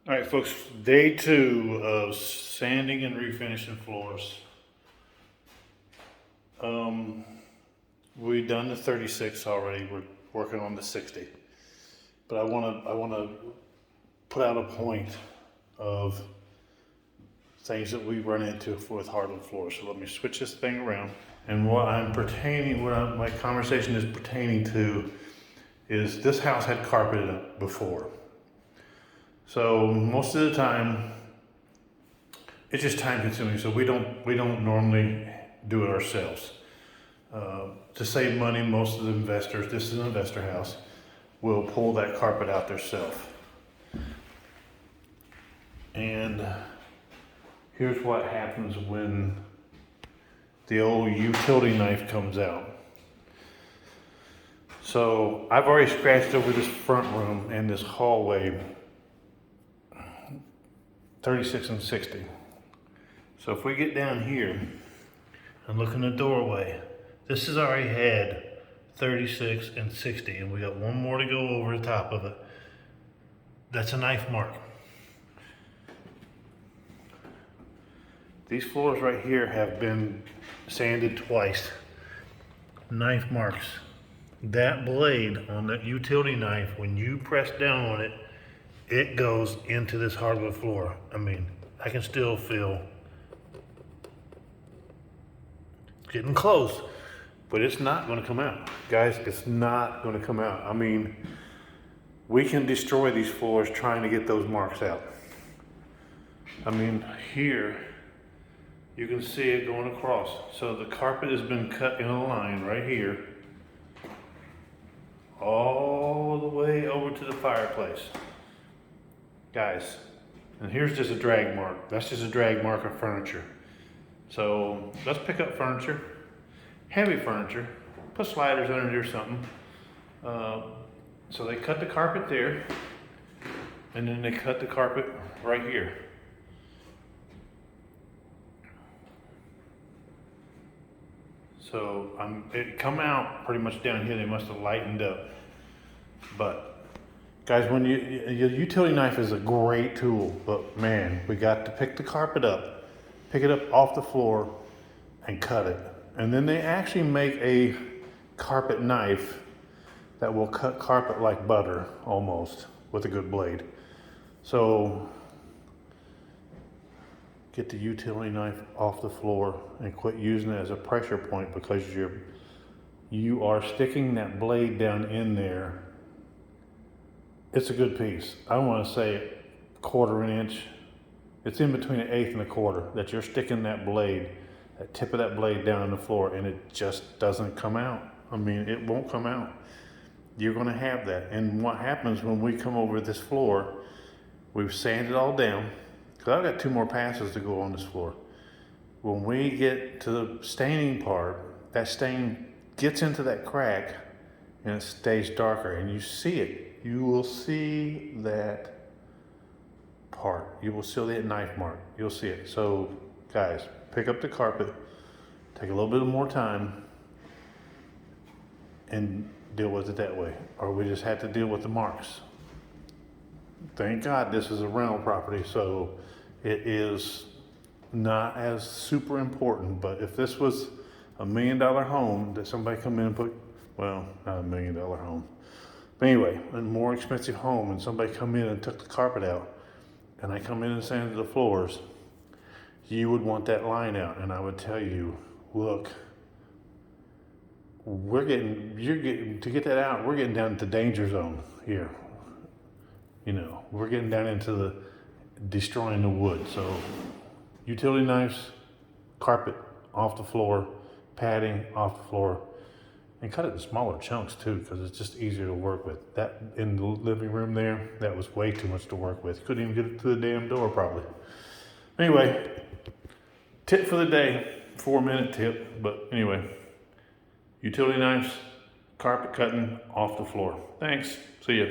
All right, folks, day 2 of sanding and refinishing floors. We've done the 36 already. We're working on the 60. But I want to put out a point of things that we run into with hardwood floors. So let me switch this thing around. And my conversation is pertaining to is this house had carpet in it before. So most of the time, it's just time consuming. So we don't normally do it ourselves. To save money, most of the investors, this is an investor house, will pull that carpet out themselves. And here's what happens when the old utility knife comes out. So I've already scratched over this front room and this hallway 36 and 60. So if we get down here and look in the doorway, this has already had 36 and 60, and we got one more to go over the top of it. That's a knife mark. These floors right here have been sanded twice. Knife marks. That blade on that utility knife, when you press down on it, it goes into this hardwood floor. I mean, I can still feel it's getting close, but it's not going to come out. Guys, it's not going to come out. I mean, we can destroy these floors trying to get those marks out. I mean, here, you can see it going across. So the carpet has been cut in a line right here, all the way over to the fireplace. Guys, and here's just a drag mark. That's just a drag mark of furniture. So let's pick up furniture, heavy furniture, put sliders under it or something. So they cut the carpet there, and then they cut the carpet right here. So it come out pretty much down here. They must have lightened up. But guys, your utility knife is a great tool, but man, we got to pick the carpet up, pick it up off the floor, and cut it. And then they actually make a carpet knife that will cut carpet like butter, almost, with a good blade. So get the utility knife off the floor and quit using it as a pressure point, because you are sticking that blade down in there. It's a good piece. I want to say 1/4 inch. It's in between an 1/8 and a 1/4 that you're sticking that blade, that tip of that blade down on the floor, and it just doesn't come out. I mean, it won't come out. You're going to have that. And what happens when we come over this floor, we've sanded all down, because I've got 2 more passes to go on this floor. When we get to the staining part, that stain gets into that crack and it stays darker, and you see it. You will see that part. You will see that knife mark. You'll see it. So guys, pick up the carpet, take a little bit more time, and deal with it that way. Or we just had to deal with the marks. Thank God this is a rental property, so it is not as super important. But if this was a $1 million home that somebody come in and put, well, not a $1 million home, but anyway, a more expensive home, and somebody come in and took the carpet out, and I come in and sanded the floors, you would want that line out. And I would tell you, look, to get that out, we're getting down into danger zone here. You know, we're getting down into the destroying the wood. So utility knives, carpet off the floor, padding off the floor, and cut it in smaller chunks too, because it's just easier to work with. That in the living room there, that was way too much to work with. Couldn't even get it to the damn door probably. Anyway, tip for the day, 4-minute tip. But anyway, utility knives, carpet cutting off the floor. Thanks. See ya.